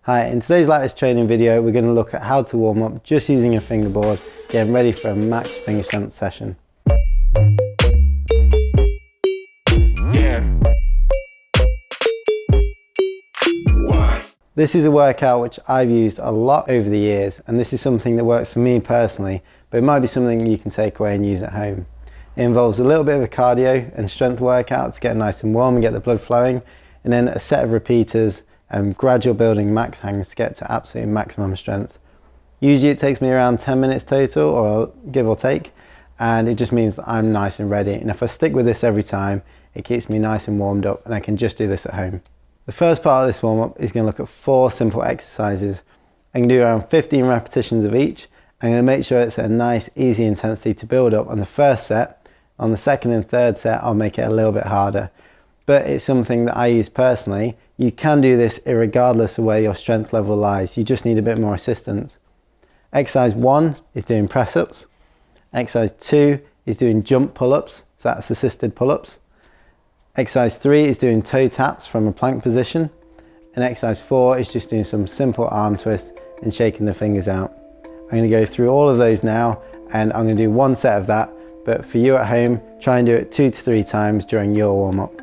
Hi, in today's Lattice training video, we're going to look at how to warm up just using a fingerboard, getting ready for a max finger strength session. This is a workout which I've used a lot over the years, and this is something that works for me personally, but it might be something you can take away and use at home. It involves a little bit of a cardio and strength workout to get nice and warm and get the blood flowing, and then a set of repeaters and gradual building max hangs to get to absolute maximum strength. Usually it takes me around 10 minutes total, or give or take, and it just means that I'm nice and ready. And if I stick with this every time, it keeps me nice and warmed up, and I can just do this at home. The first part of this warm up is going to look at 4 simple exercises. I can do around 15 repetitions of each. I'm going to make sure it's a nice, easy intensity to build up on the first set. On the second and third set, I'll make it a little bit harder. But it's something that I use personally. You can do this regardless of where your strength level lies. You just need a bit more assistance. Exercise 1 is doing press-ups. Exercise 2 is doing jump pull-ups, so that's assisted pull-ups. Exercise 3 is doing toe taps from a plank position. And exercise 4 is just doing some simple arm twists and shaking the fingers out. I'm going to go through all of those now, and I'm going to do 1 set of that, but for you at home, try and do it 2 to 3 times during your warm-up.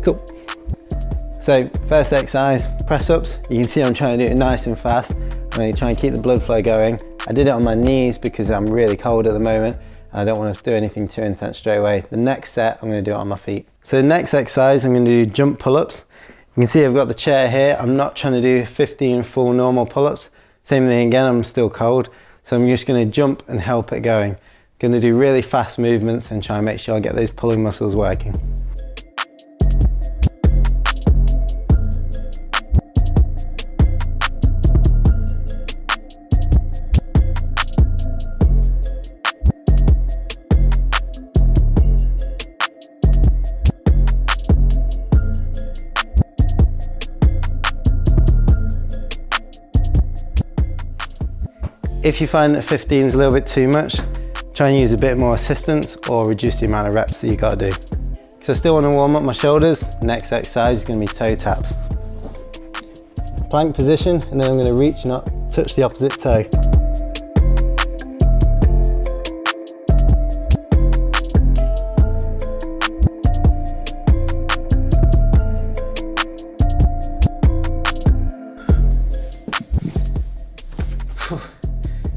Cool. So first exercise, press ups. You can see I'm trying to do it nice and fast. I'm going to try and keep the blood flow going. I did it on my knees because I'm really cold at the moment and I don't want to do anything too intense straight away. The next set, I'm going to do it on my feet. So the next exercise, I'm going to do jump pull-ups. You can see I've got the chair here. I'm not trying to do 15 full normal pull-ups. Same thing again, I'm still cold. So I'm just going to jump and help it going. I'm going to do really fast movements and try and make sure I get those pulling muscles working. If you find that 15 is a little bit too much, try and use a bit more assistance or reduce the amount of reps that you got to do. Because I still want to warm up my shoulders, next exercise is going to be toe taps. Plank position, and then I'm going to reach and up, touch the opposite toe.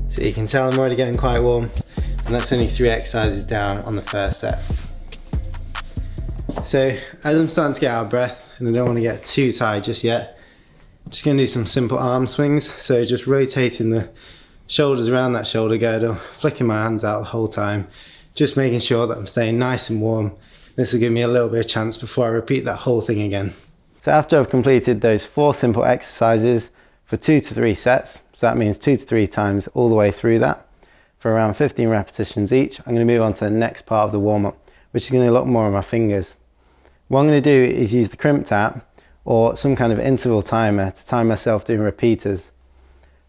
So you can tell I'm already getting quite warm, and that's only 3 exercises down on the first set. So as I'm starting to get out of breath, and I don't want to get too tired just yet, I'm just going to do some simple arm swings. So just rotating the shoulders around that shoulder girdle, flicking my hands out the whole time, just making sure that I'm staying nice and warm. This will give me a little bit of chance before I repeat that whole thing again. So after I've completed those 4 simple exercises, for 2 to 3 sets, so that means 2 to 3 times all the way through that, for around 15 repetitions each, I'm going to move on to the next part of the warm-up, which is going to look more on my fingers. What I'm going to do is use the crimp tap or some kind of interval timer to time myself doing repeaters.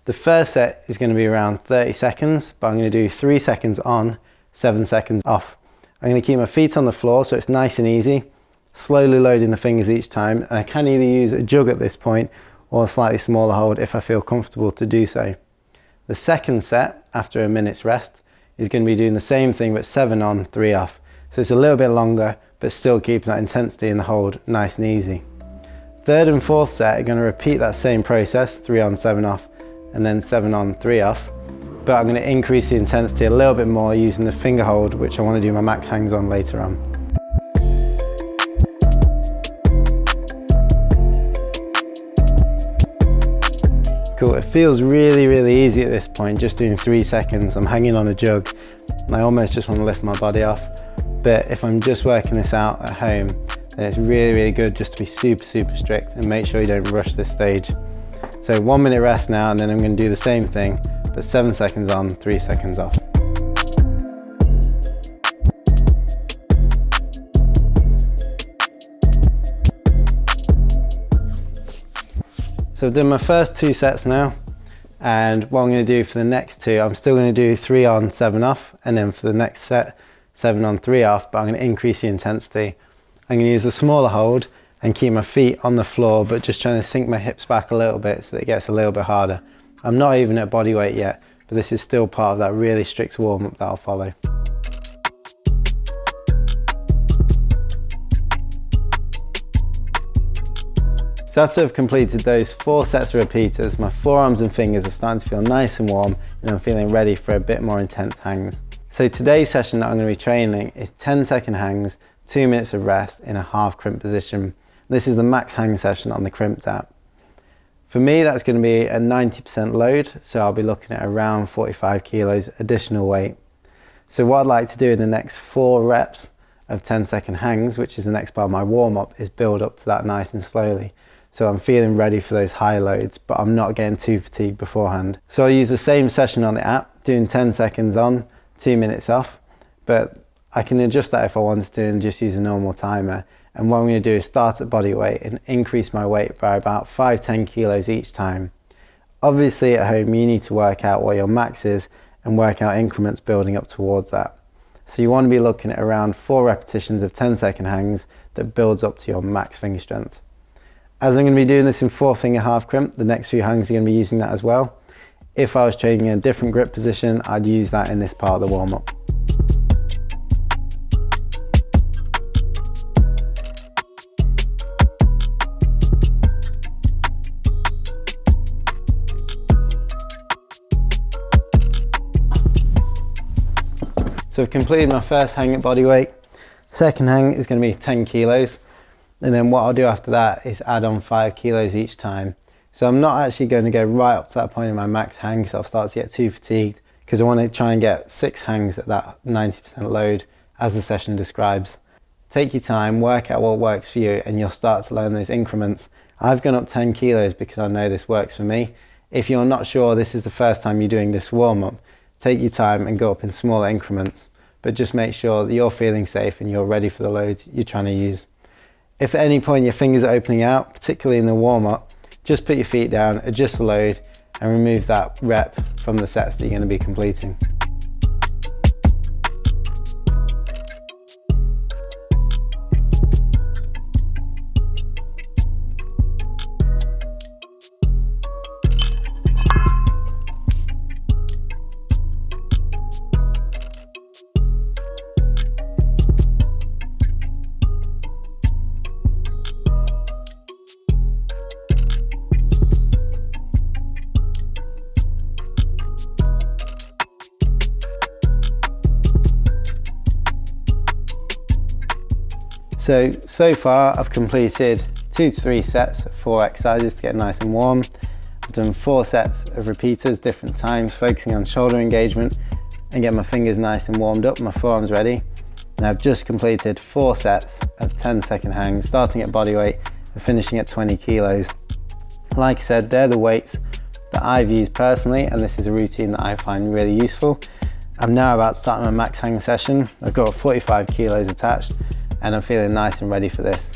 The first set is going to be around 30 seconds, but I'm going to do 3 seconds on, 7 seconds off. I'm going to keep my feet on the floor so it's nice and easy, slowly loading the fingers each time, and I can either use a jug at this point or a slightly smaller hold if I feel comfortable to do so. The second set, after a minute's rest, is going to be doing the same thing but 7 on, 3 off. So it's a little bit longer, but still keeps that intensity in the hold nice and easy. Third and fourth set are going to repeat that same process, 3 on, 7 off, and then 7 on, 3 off. But I'm going to increase the intensity a little bit more using the finger hold, which I want to do my max hangs on later on. Cool. It feels really, really easy at this point, just doing 3 seconds. I'm hanging on a jug and I almost just want to lift my body off. But if I'm just working this out at home, then it's really, really good just to be super, super strict and make sure you don't rush this stage. So 1 minute rest now, and then I'm going to do the same thing, but 7 seconds on, 3 seconds off. So I've done my first 2 sets now, And what I'm going to do for the next two, I'm still going to do 3 on, 7 off, and then for the next set, 7 on, 3 off, but I'm going to increase the intensity. I'm going to use a smaller hold and keep my feet on the floor, but just trying to sink my hips back a little bit so that it gets a little bit harder. I'm not even at body weight yet, but this is still part of that really strict warm-up that I'll follow. So after I've completed those 4 sets of repeaters, my forearms and fingers are starting to feel nice and warm, and I'm feeling ready for a bit more intense hangs. So today's session that I'm going to be training is 10-second hangs, 2 minutes of rest in a half crimp position. This is the max hang session on the Crimped app. For me, that's going to be a 90% load, so I'll be looking at around 45 kilos additional weight. So what I'd like to do in the next 4 reps of 10-second hangs, which is the next part of my warm-up, is build up to that nice and slowly. So I'm feeling ready for those high loads, but I'm not getting too fatigued beforehand. So I'll use the same session on the app, doing 10 seconds on, 2 minutes off, but I can adjust that if I wanted to and just use a normal timer. And what I'm going to do is start at body weight and increase my weight by about 5-10 kilos each time. Obviously at home you need to work out what your max is and work out increments building up towards that. So you want to be looking at around 4 repetitions of 10-second hangs that builds up to your max finger strength. As I'm going to be doing this in 4-finger half crimp, the next few hangs are going to be using that as well. If I was training in a different grip position, I'd use that in this part of the warm-up. So I've completed my first hang at body weight. Second hang is going to be 10 kilos. And then what I'll do after that is add on 5 kilos each time. So I'm not actually going to go right up to that point in my max hang, so I'll start to get too fatigued, because I want to try and get 6 hangs at that 90% load as the session describes. Take your time, work out what works for you, and you'll start to learn those increments. I've gone up 10 kilos because I know this works for me. If you're not sure this is the first time you're doing this warm-up, take your time and go up in smaller increments, but just make sure that you're feeling safe and you're ready for the loads you're trying to use. If at any point your fingers are opening out, particularly in the warm-up, just put your feet down, adjust the load, and remove that rep from the sets that you're going to be completing. So far I've completed 2 to 3 sets of 4 exercises to get nice and warm. I've done 4 sets of repeaters, different times, focusing on shoulder engagement and get my fingers nice and warmed up, my forearms ready. And I've just completed 4 sets of 10-second hangs, starting at body weight and finishing at 20 kilos. Like I said, they're the weights that I've used personally, and this is a routine that I find really useful. I'm now about to start my max hang session. I've got 45 kilos attached, and I'm feeling nice and ready for this.